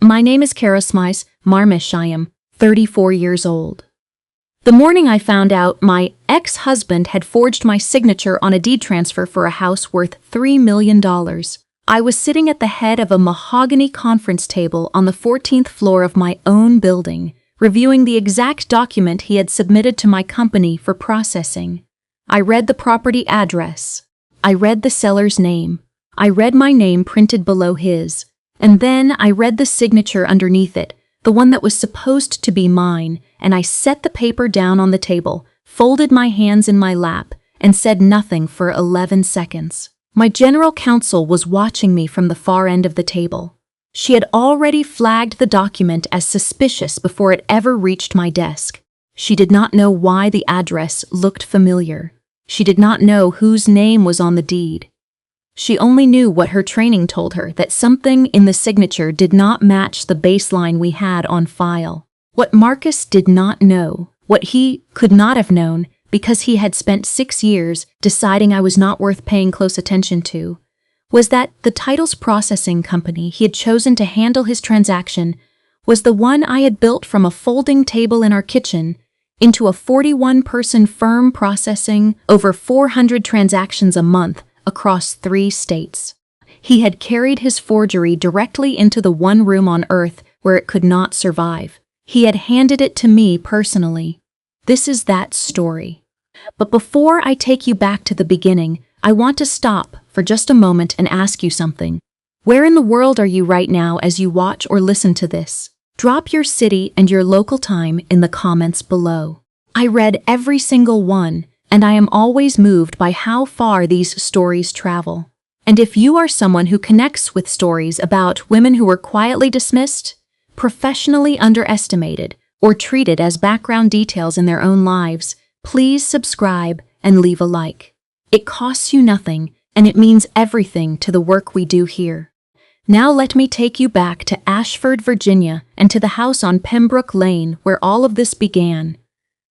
My name is Karasmais Marmish. I am 34 years old. The morning I found out my ex-husband had forged my signature on a deed transfer for a house worth $3 million, I was sitting at the head of a mahogany conference table on the 14th floor of my own building, reviewing the exact document he had submitted to my company for processing. I read the property address. I read the seller's name. I read my name printed below his. And then I read the signature underneath it, the one that was supposed to be mine, and I set the paper down on the table, folded my hands in my lap, and said nothing for 11 seconds. My general counsel was watching me from the far end of the table. She had already flagged the document as suspicious before it ever reached my desk. She did not know why the address looked familiar. She did not know whose name was on the deed. She only knew what her training told her, that something in the signature did not match the baseline we had on file. What Marcus did not know, what he could not have known because he had spent 6 years deciding I was not worth paying close attention to, was that the titles processing company he had chosen to handle his transaction was the one I had built from a folding table in our kitchen into a 41-person firm processing over 400 transactions a month across 3 states. He had carried his forgery directly into the one room on Earth where it could not survive. He had handed it to me personally. This is that story. But before I take you back to the beginning, I want to stop for just a moment and ask you something. Where in the world are you right now as you watch or listen to this? Drop your city and your local time in the comments below. I read every single one, and I am always moved by how far these stories travel. And if you are someone who connects with stories about women who were quietly dismissed, professionally underestimated, or treated as background details in their own lives, please subscribe and leave a like. It costs you nothing, and it means everything to the work we do here. Now let me take you back to Ashford, Virginia, and to the house on Pembroke Lane where all of this began.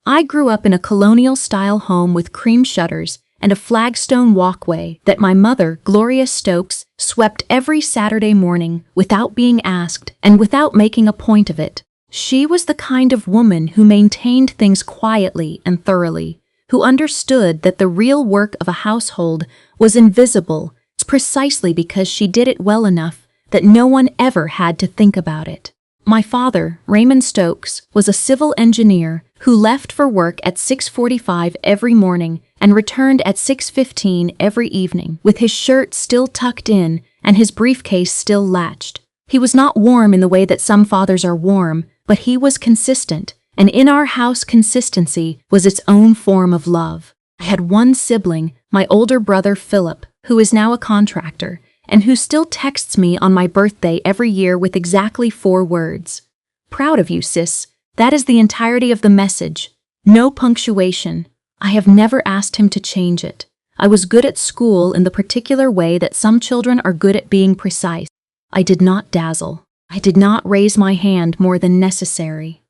I grew up in a colonial-style home with cream shutters and a flagstone walkway that my mother, Gloria Stokes, swept every Saturday morning without being asked and without making a point of it. She was the kind of woman who maintained things quietly and thoroughly, who understood that the real work of a household was invisible precisely because she did it well enough that no one ever had to think about it. My father, Raymond Stokes, was a civil engineer who left for work at 6:45 every morning and returned at 6:15 every evening, with his shirt still tucked in and his briefcase still latched. He was not warm in the way that some fathers are warm, but he was consistent, and in our house consistency was its own form of love. I had one sibling, my older brother Philip, who is now a contractor, and who still texts me on my birthday every year with exactly 4 words. Proud of you, sis. That is the entirety of the message. No punctuation. I have never asked him to change it. I was good at school in the particular way that some children are good at being precise. I did not dazzle. I did not raise my hand more than necessary.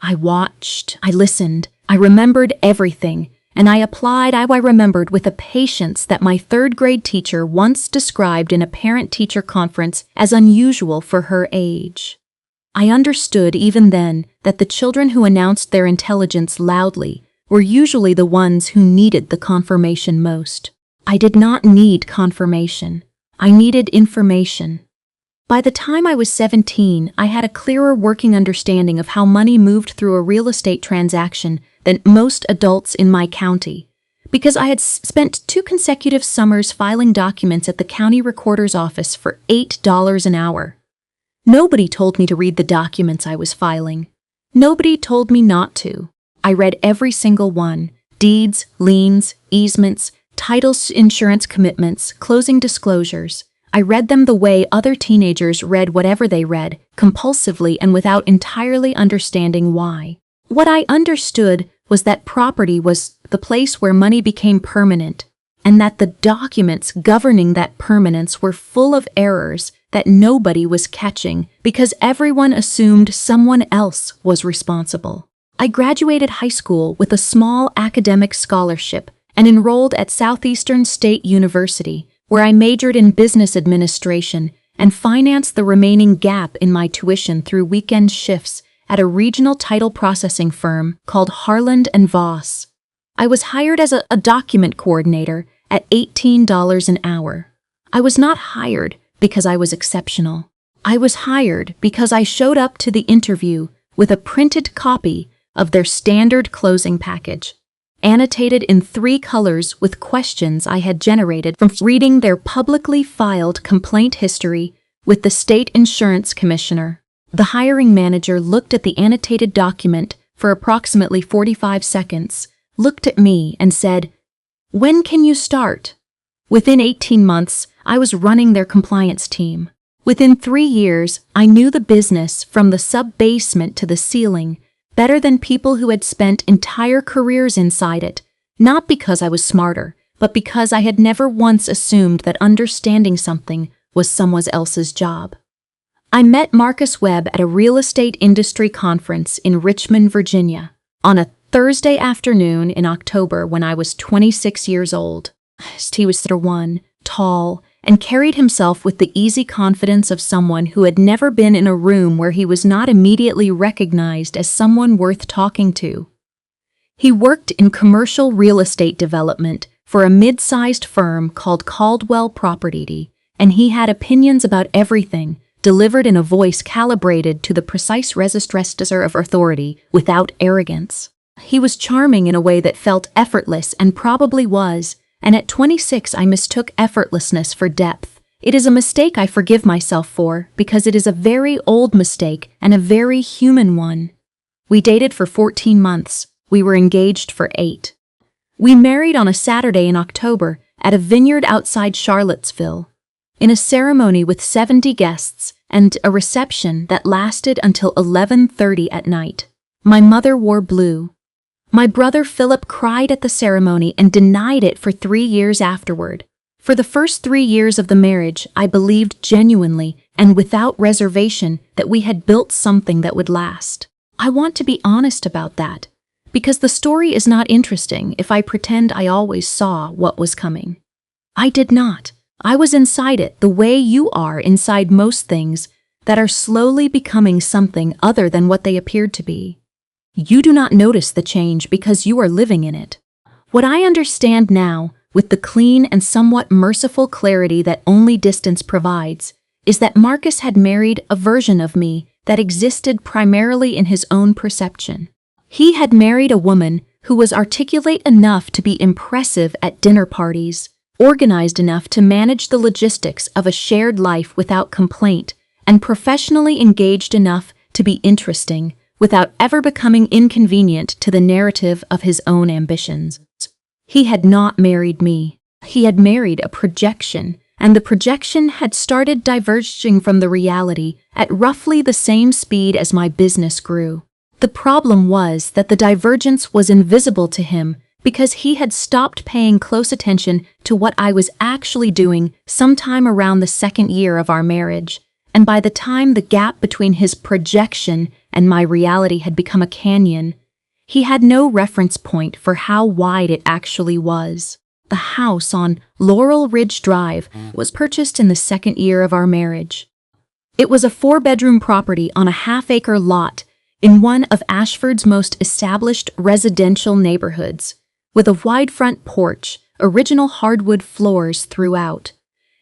I watched, I listened, I remembered everything, and I applied I remembered with a patience that my 3rd grade teacher once described in a parent-teacher conference as unusual for her age. I understood even then that the children who announced their intelligence loudly were usually the ones who needed the confirmation most. I did not need confirmation. I needed information. By the time I was 17, I had a clearer working understanding of how money moved through a real estate transaction than most adults in my county, because I had spent 2 consecutive summers filing documents at the county recorder's office for $8 an hour. Nobody told me to read the documents I was filing. Nobody told me not to. I read every single one: deeds, liens, easements, titles, insurance commitments, closing disclosures. I read them the way other teenagers read whatever they read, compulsively and without entirely understanding why. What I understood was that property was the place where money became permanent, and that the documents governing that permanence were full of errors that nobody was catching because everyone assumed someone else was responsible. I graduated high school with a small academic scholarship and enrolled at Southeastern State University, where I majored in business administration and finance the remaining gap in my tuition through weekend shifts at a regional title processing firm called Harland and Voss. I was hired as a document coordinator at $18 an hour. I was not hired because I was exceptional. I was hired because I showed up to the interview with a printed copy of their standard closing package, annotated in 3 colors with questions I had generated from reading their publicly filed complaint history with the state insurance commissioner. The hiring manager looked at the annotated document for approximately 45 seconds, looked at me and said, "When can you start?" Within 18 months, I was running their compliance team. Within 3 years, I knew the business from the sub-basement to the ceiling better than people who had spent entire careers inside it, not because I was smarter, but because I had never once assumed that understanding something was someone else's job. I met Marcus Webb at a real estate industry conference in Richmond, Virginia, on a Thursday afternoon in October when I was 26 years old. He was 1, tall, and carried himself with the easy confidence of someone who had never been in a room where he was not immediately recognized as someone worth talking to. He worked in commercial real estate development for a mid-sized firm called Caldwell Property, and he had opinions about everything, delivered in a voice calibrated to the precise register of authority without arrogance. He was charming in a way that felt effortless and probably was, and at 26 I mistook effortlessness for depth. It is a mistake I forgive myself for because it is a very old mistake and a very human one. We dated for 14 months. We were engaged for 8. We married on a Saturday in October at a vineyard outside Charlottesville, in a ceremony with 70 guests and a reception that lasted until 11:30 at night. My mother wore blue. My brother Philip cried at the ceremony and denied it for 3 years afterward. For the first 3 years of the marriage, I believed genuinely and without reservation that we had built something that would last. I want to be honest about that, because the story is not interesting if I pretend I always saw what was coming. I did not. I was inside it the way you are inside most things that are slowly becoming something other than what they appeared to be. You do not notice the change because you are living in it. What I understand now, with the clean and somewhat merciful clarity that only distance provides, is that Marcus had married a version of me that existed primarily in his own perception. He had married a woman who was articulate enough to be impressive at dinner parties, organized enough to manage the logistics of a shared life without complaint, and professionally engaged enough to be interesting without ever becoming inconvenient to the narrative of his own ambitions. He had not married me. He had married a projection, and the projection had started diverging from the reality at roughly the same speed as my business grew. The problem was that the divergence was invisible to him because he had stopped paying close attention to what I was actually doing sometime around the 2nd year of our marriage, and by the time the gap between his projection and my reality had become a canyon, he had no reference point for how wide it actually was. The house on Laurel Ridge Drive was purchased in the 2nd year of our marriage. It was a 4-bedroom property on a half-acre lot in one of Ashford's most established residential neighborhoods, with a wide front porch, original hardwood floors throughout,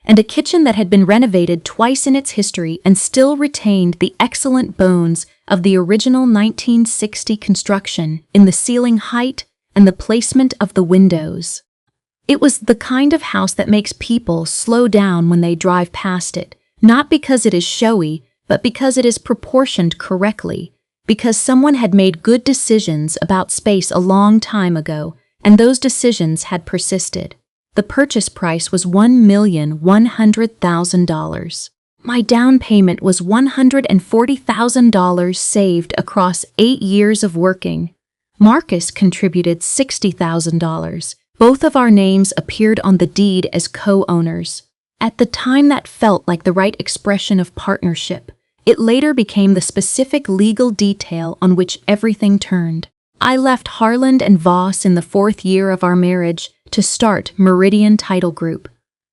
and a kitchen that had been renovated twice in its history and still retained the excellent bones of the original 1960 construction in the ceiling height and the placement of the windows. It was the kind of house that makes people slow down when they drive past it, not because it is showy, but because it is proportioned correctly, because someone had made good decisions about space a long time ago, and those decisions had persisted. The purchase price was $1,100,000. My down payment was $140,000 saved across 8 years of working. Marcus contributed $60,000. Both of our names appeared on the deed as co-owners. At the time that felt like the right expression of partnership. It later became the specific legal detail on which everything turned. I left Harland and Voss in the 4th year of our marriage to start Meridian Title Group.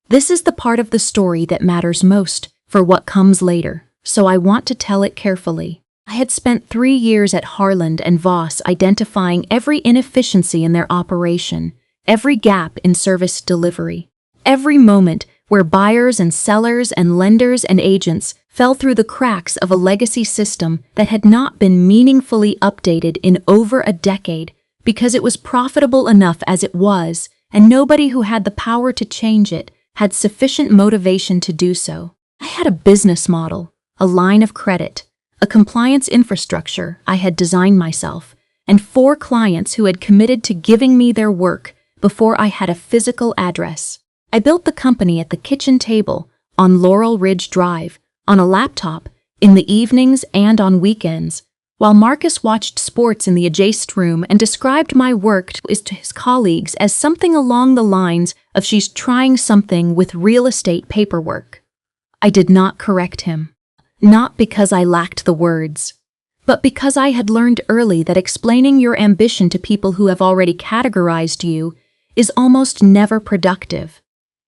This is the part of the story that matters most for what comes later, so I want to tell it carefully. I had spent 3 years at Harland and Voss identifying every inefficiency in their operation, every gap in service delivery, every moment where buyers and sellers and lenders and agents fell through the cracks of a legacy system that had not been meaningfully updated in over a decade because it was profitable enough as it was, and nobody who had the power to change it had sufficient motivation to do so. I had a business model, a line of credit, a compliance infrastructure I had designed myself, and 4 clients who had committed to giving me their work before I had a physical address. I built the company at the kitchen table, on Laurel Ridge Drive, on a laptop, in the evenings and on weekends, while Marcus watched sports in the adjacent room and described my work to his colleagues as something along the lines of "she's trying something with real estate paperwork." I did not correct him. Not because I lacked the words, but because I had learned early that explaining your ambition to people who have already categorized you is almost never productive.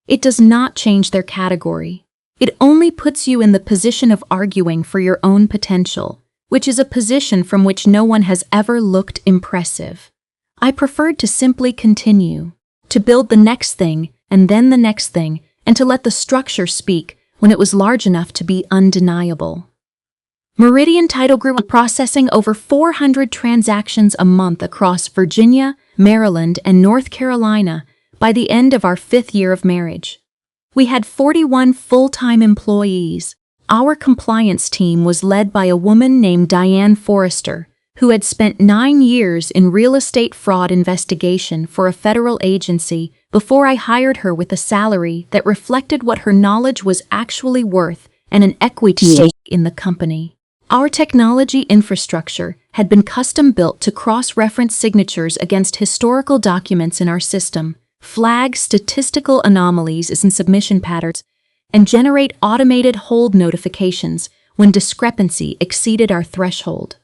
It does not change their category. It only puts you in the position of arguing for your own potential, which is a position from which no one has ever looked impressive. I preferred to simply continue, to build the next thing and then the next thing, and to let the structure speak when it was large enough to be undeniable. Meridian Title Group was processing over 400 transactions a month across Virginia, Maryland, and North Carolina by the end of our 5th year of marriage. We had 41 full-time employees. Our compliance team was led by a woman named Diane Forrester, who had spent 9 years in real estate fraud investigation for a federal agency before I hired her with a salary that reflected what her knowledge was actually worth and an equity stake in the company. Our technology infrastructure had been custom-built to cross-reference signatures against historical documents in our system, flag statistical anomalies in submission patterns, and generate automated hold notifications when discrepancy exceeded our threshold.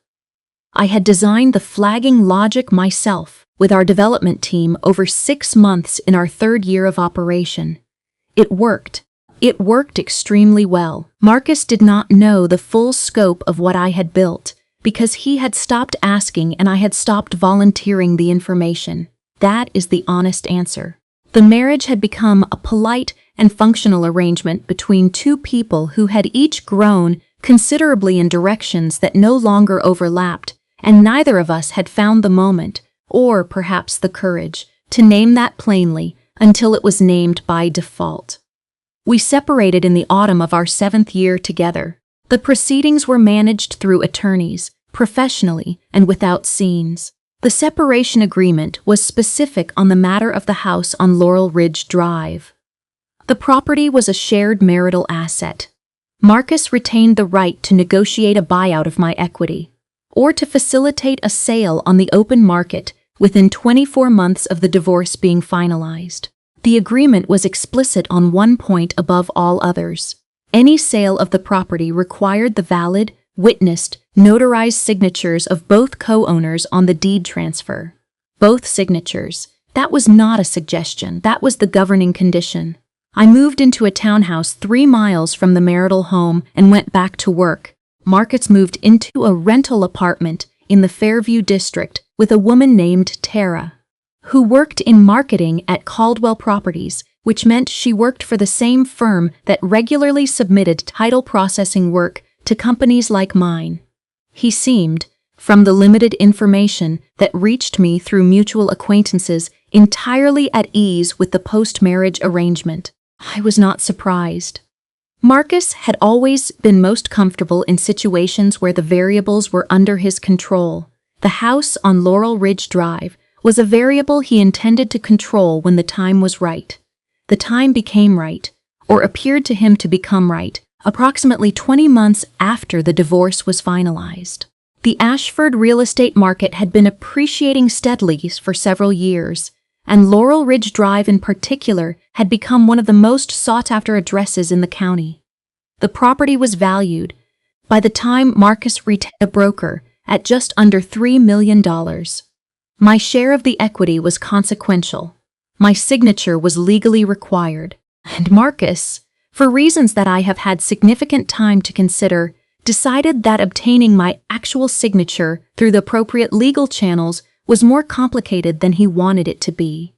I had designed the flagging logic myself with our development team over 6 months in our 3rd year of operation. It worked. It worked extremely well. Marcus did not know the full scope of what I had built because he had stopped asking and I had stopped volunteering the information. That is the honest answer. The marriage had become a polite and functional arrangement between 2 people who had each grown considerably in directions that no longer overlapped, and neither of us had found the moment, or perhaps the courage, to name that plainly until it was named by default. We separated in the autumn of our 7th year together. The proceedings were managed through attorneys, professionally and without scenes. The separation agreement was specific on the matter of the house on Laurel Ridge Drive. The property was a shared marital asset. Marcus retained the right to negotiate a buyout of my equity, or to facilitate a sale on the open market within 24 months of the divorce being finalized. The agreement was explicit on one point above all others. Any sale of the property required the valid, witnessed, notarized signatures of both co-owners on the deed transfer. Both signatures. That was not a suggestion. That was the governing condition. I moved into a townhouse 3 miles from the marital home and went back to work. Marcus moved into a rental apartment in the Fairview district with a woman named Tara, who worked in marketing at Caldwell Properties, which meant she worked for the same firm that regularly submitted title processing work to companies like mine. He seemed, from the limited information that reached me through mutual acquaintances, entirely at ease with the post-marriage arrangement. I was not surprised. Marcus had always been most comfortable in situations where the variables were under his control. The house on Laurel Ridge Drive was a variable he intended to control when the time was right. The time became right, or appeared to him to become right, approximately 20 months after the divorce was finalized. The Ashford real estate market had been appreciating steadily for several years, and Laurel Ridge Drive in particular had become one of the most sought-after addresses in the county. The property was valued, by the time Marcus retained a broker, at just under $3 million. My share of the equity was consequential. My signature was legally required, and Marcus, for reasons that I have had significant time to consider, decided that obtaining my actual signature through the appropriate legal channels was more complicated than he wanted it to be.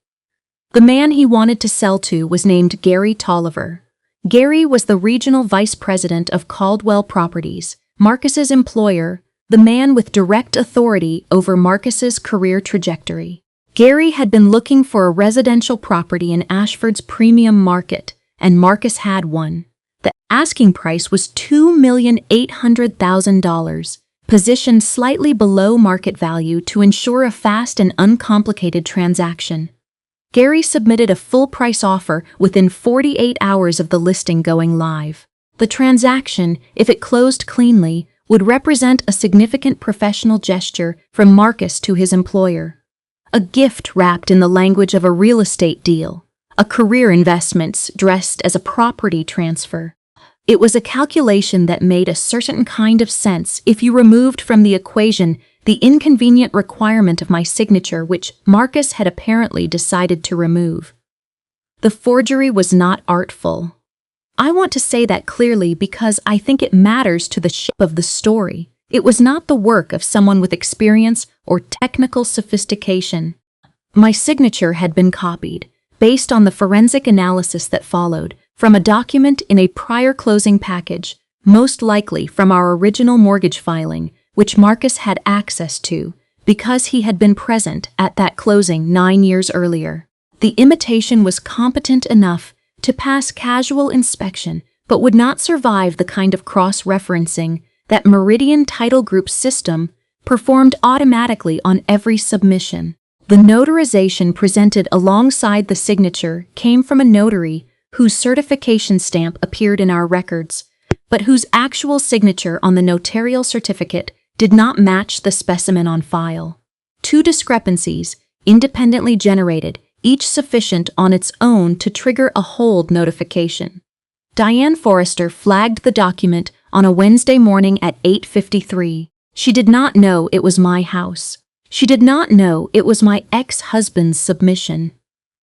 The man he wanted to sell to was named Gary Tolliver. Gary was the regional vice president of Caldwell Properties, Marcus's employer, the man with direct authority over Marcus's career trajectory. Gary had been looking for a residential property in Ashford's premium market, and Marcus had one. The asking price was $2,800,000, positioned slightly below market value to ensure a fast and uncomplicated transaction. Gary submitted a full-price offer within 48 hours of the listing going live. The transaction, if it closed cleanly, would represent a significant professional gesture from Marcus to his employer. A gift wrapped in the language of a real estate deal, a career investment dressed as a property transfer. It was a calculation that made a certain kind of sense if you removed from the equation the inconvenient requirement of my signature which Marcus had apparently decided to remove. The forgery was not artful. I want to say that clearly because I think it matters to the shape of the story. It was not the work of someone with experience or technical sophistication. My signature had been copied, based on the forensic analysis that followed, from a document in a prior closing package, most likely from our original mortgage filing, which Marcus had access to, because he had been present at that closing 9 years earlier. The imitation was competent enough to pass casual inspection, but would not survive the kind of cross-referencing that Meridian Title Group's system performed automatically on every submission. The notarization presented alongside the signature came from a notary whose certification stamp appeared in our records, but whose actual signature on the notarial certificate did not match the specimen on file. Two discrepancies, independently generated, each sufficient on its own to trigger a hold notification. Diane Forrester flagged the document on a Wednesday morning at 8:53. She did not know it was my house. She did not know it was my ex-husband's submission.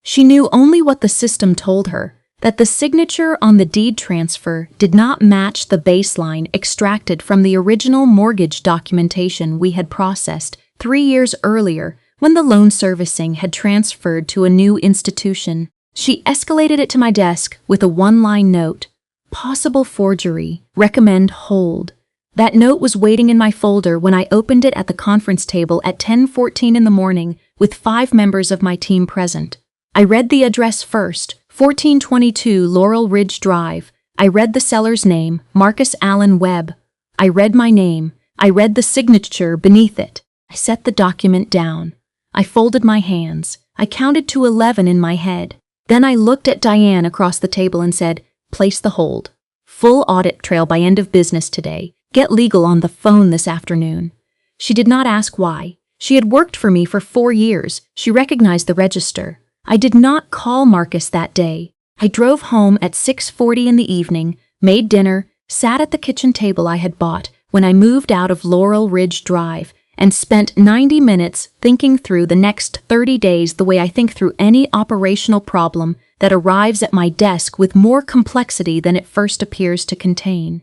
She knew only what the system told her, that the signature on the deed transfer did not match the baseline extracted from the original mortgage documentation we had processed 3 years earlier when the loan servicing had transferred to a new institution. She escalated it to my desk with a one-line note, "Possible forgery, recommend hold." That note was waiting in my folder when I opened it at the conference table at 10:14 in the morning with 5 members of my team present. I read the address first, 1422 Laurel Ridge Drive. I read the seller's name, Marcus Allen Webb. I read my name. I read the signature beneath it. I set the document down. I folded my hands. I counted to 11 in my head. Then I looked at Diane across the table and said, "Place the hold. Full audit trail by end of business today. Get legal on the phone this afternoon." She did not ask why. She had worked for me for 4 years. She recognized the register. I did not call Marcus that day. I drove home at 6:40 in the evening, made dinner, sat at the kitchen table I had bought when I moved out of Laurel Ridge Drive, and spent 90 minutes thinking through the next 30 days the way I think through any operational problem that arrives at my desk with more complexity than it first appears to contain.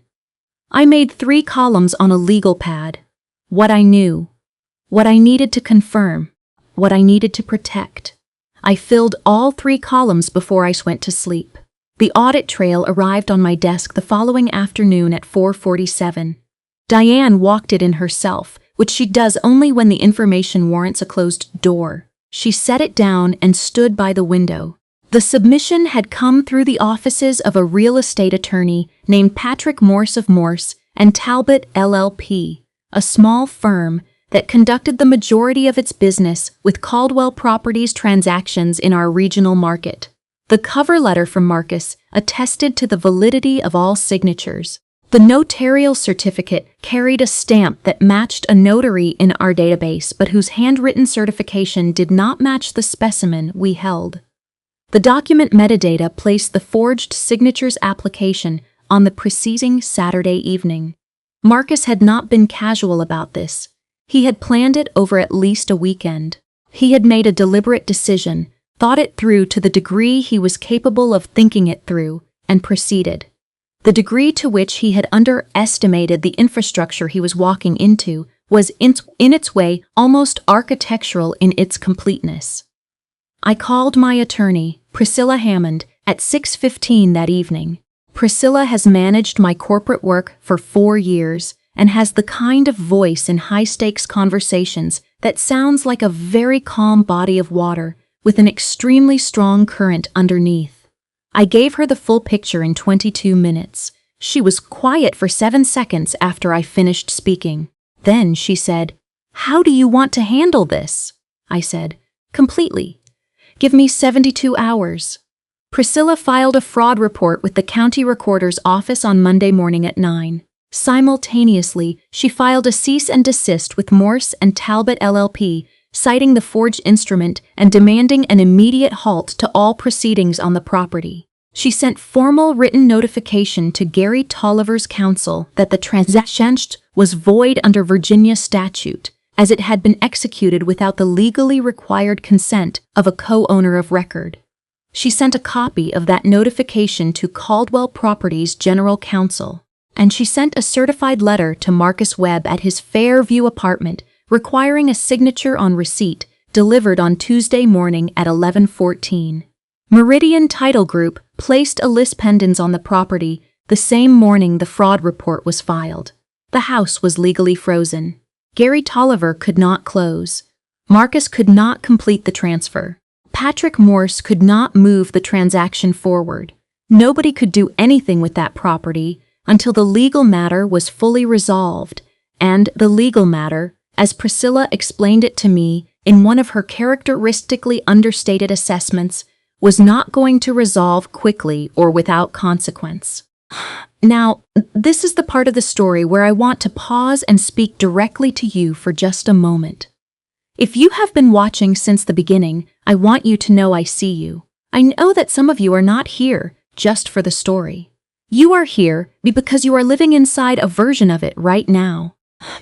I made 3 columns on a legal pad. What I knew, what I needed to confirm, what I needed to protect. I filled all 3 columns before I went to sleep. The audit trail arrived on my desk the following afternoon at 4:47. Diane walked it in herself, which she does only when the information warrants a closed door. She set it down and stood by the window. The submission had come through the offices of a real estate attorney named Patrick Morse of Morse and Talbot LLP, a small firm that conducted the majority of its business with Caldwell Properties transactions in our regional market. The cover letter from Marcus attested to the validity of all signatures. The notarial certificate carried a stamp that matched a notary in our database but whose handwritten certification did not match the specimen we held. The document metadata placed the forged signatures application on the preceding Saturday evening. Marcus had not been casual about this. He had planned it over at least a weekend. He had made a deliberate decision, thought it through to the degree he was capable of thinking it through, and proceeded. The degree to which he had underestimated the infrastructure he was walking into was in its way almost architectural in its completeness. I called my attorney, Priscilla Hammond, at 6:15 that evening. Priscilla has managed my corporate work for 4 years and has the kind of voice in high-stakes conversations that sounds like a very calm body of water with an extremely strong current underneath. I gave her the full picture in 22 minutes. She was quiet for 7 seconds after I finished speaking. Then she said, "How do you want to handle this?" I said, "Completely. Give me 72 hours. Priscilla filed a fraud report with the county recorder's office on Monday morning at 9. Simultaneously, she filed a cease and desist with Morse and Talbot LLP, citing the forged instrument and demanding an immediate halt to all proceedings on the property. She sent formal written notification to Gary Tolliver's counsel that the transaction was void under Virginia statute, as it had been executed without the legally required consent of a co-owner of record. She sent a copy of that notification to Caldwell Properties General Counsel, and she sent a certified letter to Marcus Webb at his Fairview apartment requiring a signature on receipt delivered on Tuesday morning at 11:14. Meridian Title Group placed a lis pendens on the property the same morning the fraud report was filed. The house was legally frozen. Gary Tolliver could not close. Marcus could not complete the transfer. Patrick Morse could not move the transaction forward. Nobody could do anything with that property until the legal matter was fully resolved, and the legal matter, as Priscilla explained it to me in one of her characteristically understated assessments, was not going to resolve quickly or without consequence. Now, this is the part of the story where I want to pause and speak directly to you for just a moment. If you have been watching since the beginning, I want you to know I see you. I know that some of you are not here just for the story. You are here because you are living inside a version of it right now.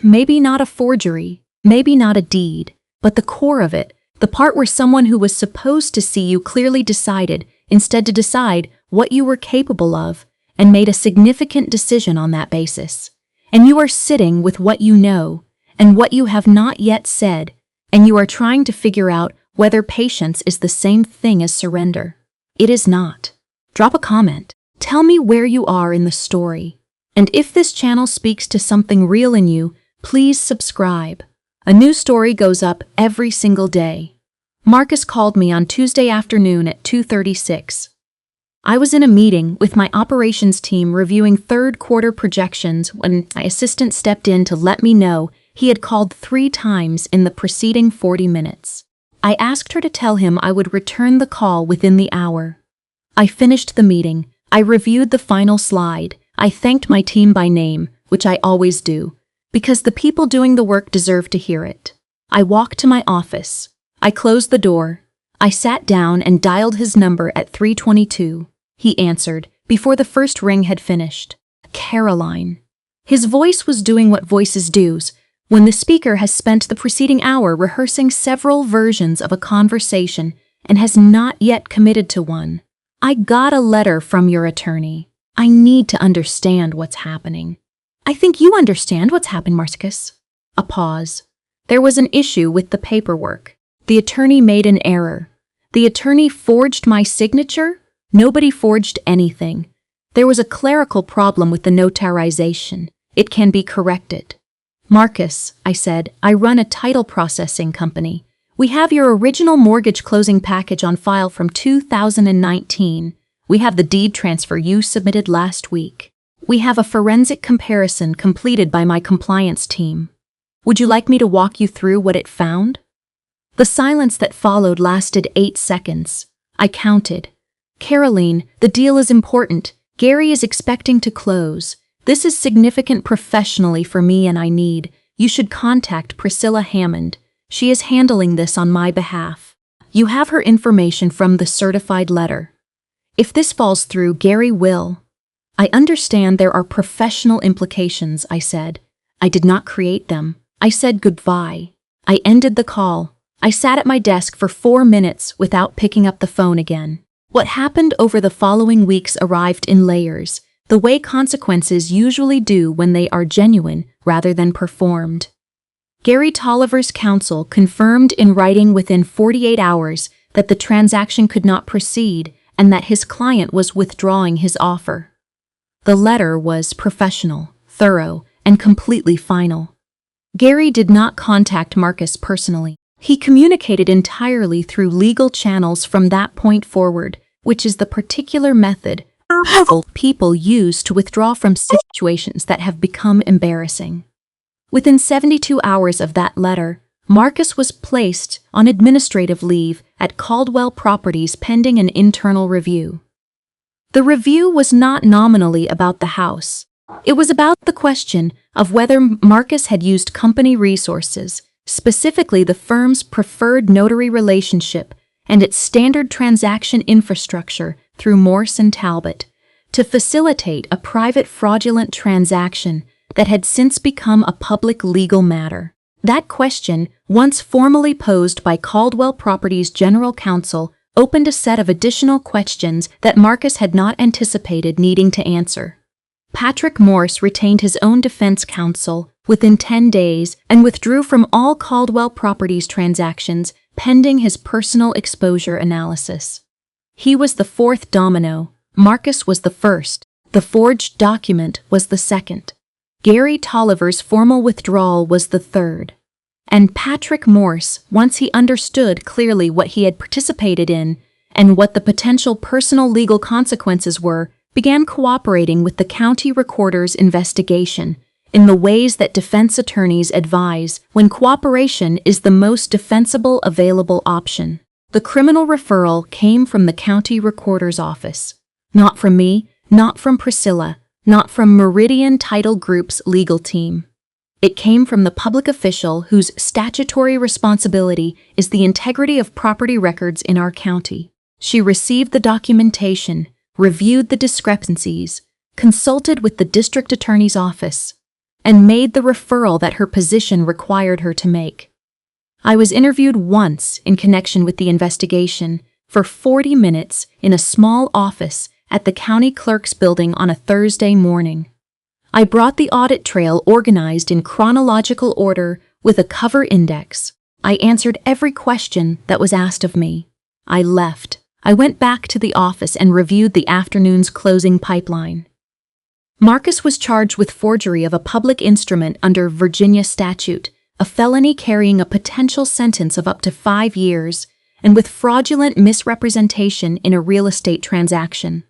Maybe not a forgery, maybe not a deed, but the core of it, the part where someone who was supposed to see you clearly decided, instead to decide what you were capable of, and made a significant decision on that basis. And you are sitting with what you know, and what you have not yet said, and you are trying to figure out whether patience is the same thing as surrender. It is not. Drop a comment. Tell me where you are in the story. And if this channel speaks to something real in you, please subscribe. A new story goes up every single day. Marcus called me on Tuesday afternoon at 2:36. I was in a meeting with my operations team reviewing third quarter projections when my assistant stepped in to let me know he had called 3 times in the preceding 40 minutes. I asked her to tell him I would return the call within the hour. I finished the meeting. I reviewed the final slide. I thanked my team by name, which I always do, because the people doing the work deserve to hear it. I walked to my office. I closed the door. I sat down and dialed his number at 322. He answered before the first ring had finished. Caroline. His voice was doing what voices do when the speaker has spent the preceding hour rehearsing several versions of a conversation and has not yet committed to one. I got a letter from your attorney. I need to understand what's happening. I think you understand what's happened, Marcus. A pause. There was an issue with the paperwork. The attorney made an error. The attorney forged my signature? Nobody forged anything. There was a clerical problem with the notarization. It can be corrected. Marcus, I said, I run a title processing company. We have your original mortgage closing package on file from 2019. We have the deed transfer you submitted last week. We have a forensic comparison completed by my compliance team. Would you like me to walk you through what it found? The silence that followed lasted 8 seconds. I counted. Caroline, the deal is important. Gary is expecting to close. This is significant professionally for me and I need. You should contact Priscilla Hammond. She is handling this on my behalf. You have her information from the certified letter. If this falls through, Gary will. I understand there are professional implications, I said. I did not create them. I said goodbye. I ended the call. I sat at my desk for 4 minutes without picking up the phone again. What happened over the following weeks arrived in layers, the way consequences usually do when they are genuine rather than performed. Gary Tolliver's counsel confirmed in writing within 48 hours that the transaction could not proceed and that his client was withdrawing his offer. The letter was professional, thorough, and completely final. Gary did not contact Marcus personally. He communicated entirely through legal channels from that point forward, which is the particular method people use to withdraw from situations that have become embarrassing. Within 72 hours of that letter, Marcus was placed on administrative leave at Caldwell Properties pending an internal review. The review was not nominally about the house. It was about the question of whether Marcus had used company resources, specifically the firm's preferred notary relationship and its standard transaction infrastructure through Morse & Talbot, to facilitate a private fraudulent transaction that had since become a public legal matter. That question, once formally posed by Caldwell Properties' general counsel, opened a set of additional questions that Marcus had not anticipated needing to answer. Patrick Morse retained his own defense counsel within 10 days and withdrew from all Caldwell Properties transactions pending his personal exposure analysis. He was the fourth domino. Marcus was the first. The forged document was the second. Gary Tolliver's formal withdrawal was the third. And Patrick Morse, once he understood clearly what he had participated in and what the potential personal legal consequences were, began cooperating with the county recorder's investigation in the ways that defense attorneys advise when cooperation is the most defensible available option. The criminal referral came from the county recorder's office. Not from me, not from Priscilla, not from Meridian Title Group's legal team. It came from the public official whose statutory responsibility is the integrity of property records in our county. She received the documentation, reviewed the discrepancies, consulted with the district attorney's office, and made the referral that her position required her to make. I was interviewed once in connection with the investigation for 40 minutes in a small office at the county clerk's building on a Thursday morning. I brought the audit trail organized in chronological order with a cover index. I answered every question that was asked of me. I left. I went back to the office and reviewed the afternoon's closing pipeline. Marcus was charged with forgery of a public instrument under Virginia statute, a felony carrying a potential sentence of up to 5 years, and with fraudulent misrepresentation in a real estate transaction.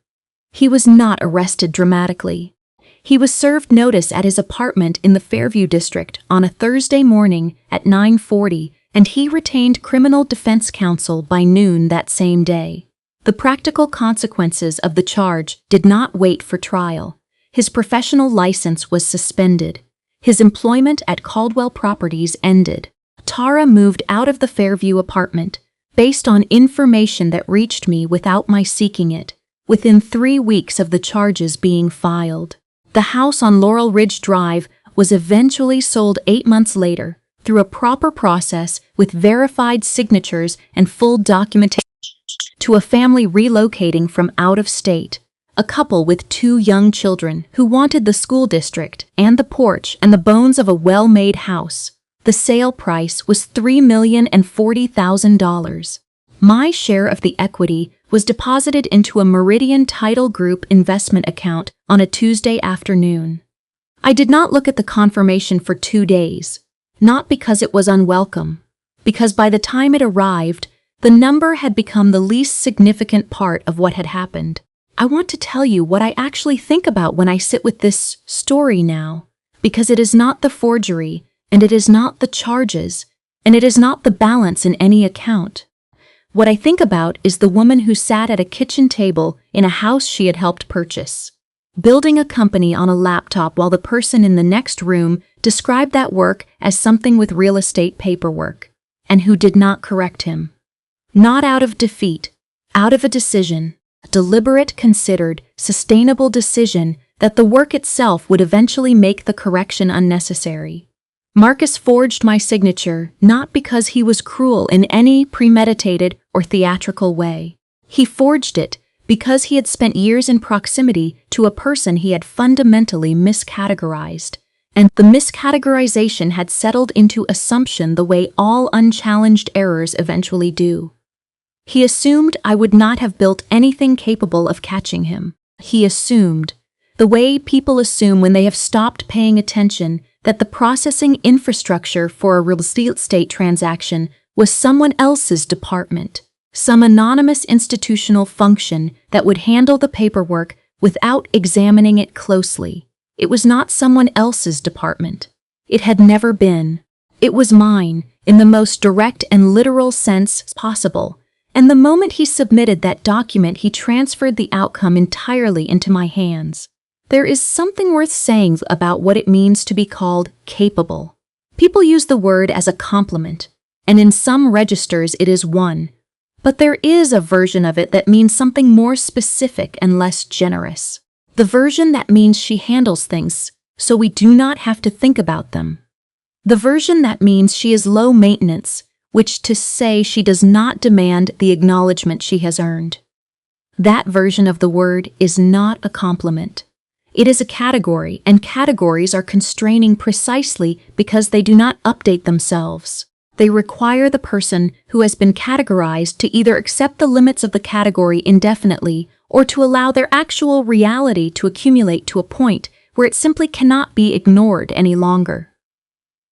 He was not arrested dramatically. He was served notice at his apartment in the Fairview district on a Thursday morning at 9:40, and he retained criminal defense counsel by noon that same day. The practical consequences of the charge did not wait for trial. His professional license was suspended. His employment at Caldwell Properties ended. Tara moved out of the Fairview apartment, based on information that reached me without my seeking it, within 3 weeks of the charges being filed. The house on Laurel Ridge Drive was eventually sold 8 months later through a proper process with verified signatures and full documentation to a family relocating from out of state, a couple with 2 young children who wanted the school district and the porch and the bones of a well-made house. The sale price was $3,040,000. My share of the equity was deposited into a Meridian Title Group investment account on a Tuesday afternoon. I did not look at the confirmation for 2 days, not because it was unwelcome, because by the time it arrived, the number had become the least significant part of what had happened. I want to tell you what I actually think about when I sit with this story now, because it is not the forgery, and it is not the charges, and it is not the balance in any account. What I think about is the woman who sat at a kitchen table in a house she had helped purchase, building a company on a laptop while the person in the next room described that work as something with real estate paperwork, and who did not correct him. Not out of defeat, out of a decision, a deliberate, considered, sustainable decision that the work itself would eventually make the correction unnecessary. Marcus forged my signature not because he was cruel in any premeditated or theatrical way. He forged it because he had spent years in proximity to a person he had fundamentally miscategorized, and the miscategorization had settled into assumption the way all unchallenged errors eventually do. He assumed I would not have built anything capable of catching him. He assumed, the way people assume when they have stopped paying attention, that the processing infrastructure for a real estate transaction was someone else's department, some anonymous institutional function that would handle the paperwork without examining it closely. It was not someone else's department. It had never been. It was mine, in the most direct and literal sense possible. And the moment he submitted that document, he transferred the outcome entirely into my hands. There is something worth saying about what it means to be called capable. People use the word as a compliment, and in some registers it is one. But there is a version of it that means something more specific and less generous. The version that means she handles things, so we do not have to think about them. The version that means she is low maintenance, which to say she does not demand the acknowledgement she has earned. That version of the word is not a compliment. It is a category, and categories are constraining precisely because they do not update themselves. They require the person who has been categorized to either accept the limits of the category indefinitely or to allow their actual reality to accumulate to a point where it simply cannot be ignored any longer.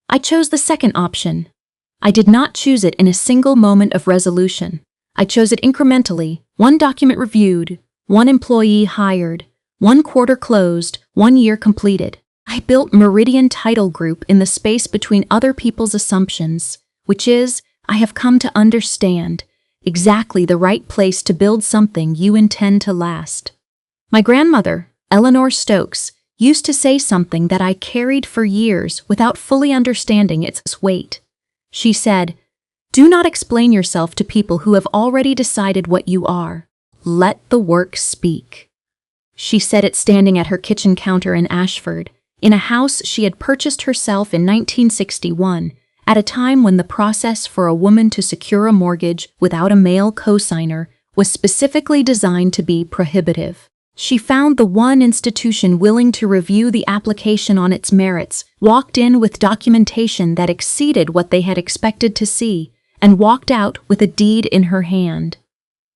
I chose the second option. I did not choose it in a single moment of resolution. I chose it incrementally, one document reviewed, one employee hired, 1 quarter closed, 1 year completed. I built Meridian Title Group in the space between other people's assumptions, which is, I have come to understand, exactly the right place to build something you intend to last. My grandmother, Eleanor Stokes, used to say something that I carried for years without fully understanding its weight. She said, "Do not explain yourself to people who have already decided what you are. Let the work speak." She said it standing at her kitchen counter in Ashford, in a house she had purchased herself in 1961, at a time when the process for a woman to secure a mortgage without a male cosigner was specifically designed to be prohibitive. She found the one institution willing to review the application on its merits, walked in with documentation that exceeded what they had expected to see, and walked out with a deed in her hand.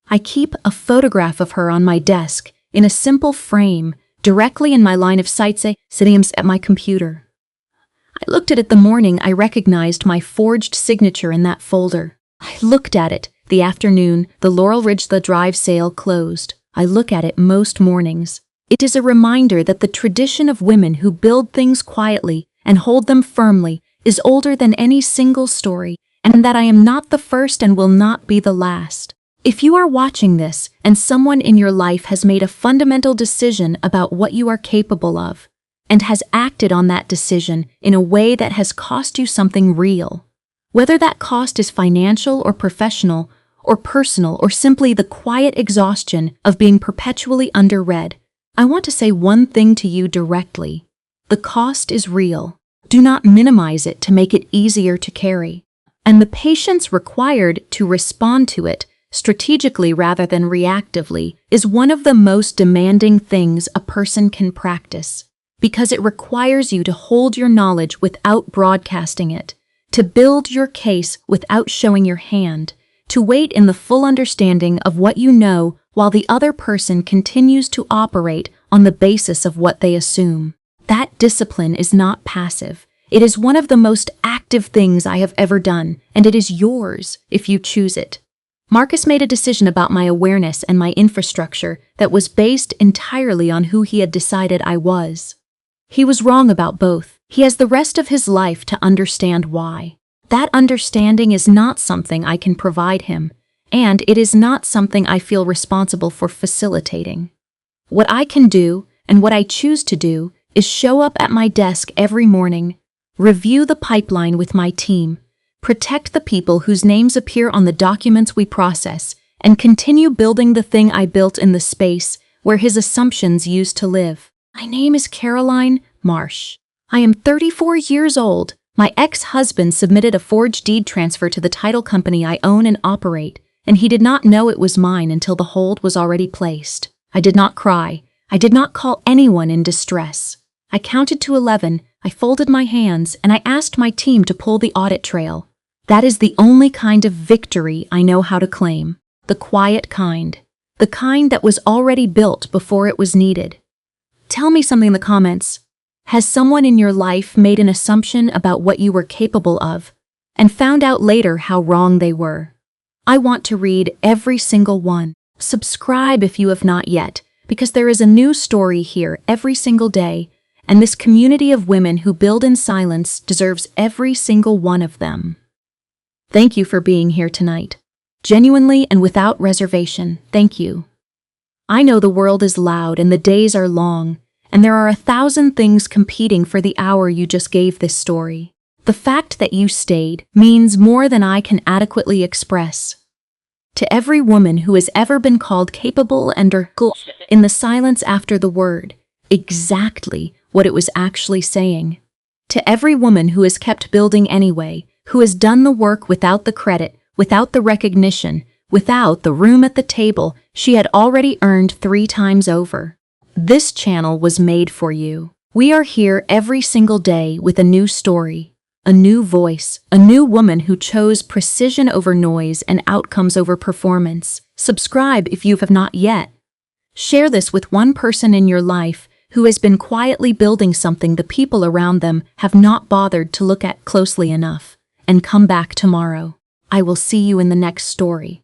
I keep a photograph of her on my desk, in a simple frame, directly in my line of sight, sitting at my computer. I looked at it the morning I recognized my forged signature in that folder. I looked at it the afternoon the Laurel Ridge the Drive sale closed. I look at it most mornings. It is a reminder that the tradition of women who build things quietly and hold them firmly is older than any single story, and that I am not the first and will not be the last. If you are watching this and someone in your life has made a fundamental decision about what you are capable of, and has acted on that decision in a way that has cost you something real, whether that cost is financial or professional or personal or simply the quiet exhaustion of being perpetually underread, I want to say one thing to you directly. The cost is real. Do not minimize it to make it easier to carry. And the patience required to respond to it strategically rather than reactively is one of the most demanding things a person can practice, because it requires you to hold your knowledge without broadcasting it, to build your case without showing your hand, to wait in the full understanding of what you know while the other person continues to operate on the basis of what they assume. That discipline is not passive. It is one of the most active things I have ever done, and it is yours if you choose it. Marcus made a decision about my awareness and my infrastructure that was based entirely on who he had decided I was. He was wrong about both. He has the rest of his life to understand why. That understanding is not something I can provide him, and it is not something I feel responsible for facilitating. What I can do, and what I choose to do, is show up at my desk every morning, review the pipeline with my team, protect the people whose names appear on the documents we process, and continue building the thing I built in the space where his assumptions used to live. My name is Caroline Marsh. I am 34 years old. My ex-husband submitted a forged deed transfer to the title company I own and operate, and he did not know it was mine until the hold was already placed. I did not cry. I did not call anyone in distress. I counted to 11, I folded my hands, and I asked my team to pull the audit trail. That is the only kind of victory I know how to claim. The quiet kind. The kind that was already built before it was needed. Tell me something in the comments. Has someone in your life made an assumption about what you were capable of and found out later how wrong they were? I want to read every single one. Subscribe if you have not yet, because there is a new story here every single day, and this community of women who build in silence deserves every single one of them. Thank you for being here tonight. Genuinely and without reservation, thank you. I know the world is loud and the days are long, and there are 1,000 things competing for the hour you just gave this story. The fact that you stayed means more than I can adequately express. To every woman who has ever been called capable and or in the silence after the word, exactly what it was actually saying. To every woman who has kept building anyway, who has done the work without the credit, without the recognition, without the room at the table she had already earned 3 times over. This channel was made for you. We are here every single day with a new story, a new voice, a new woman who chose precision over noise and outcomes over performance. Subscribe if you have not yet. Share this with one person in your life who has been quietly building something the people around them have not bothered to look at closely enough. And come back tomorrow. I will see you in the next story.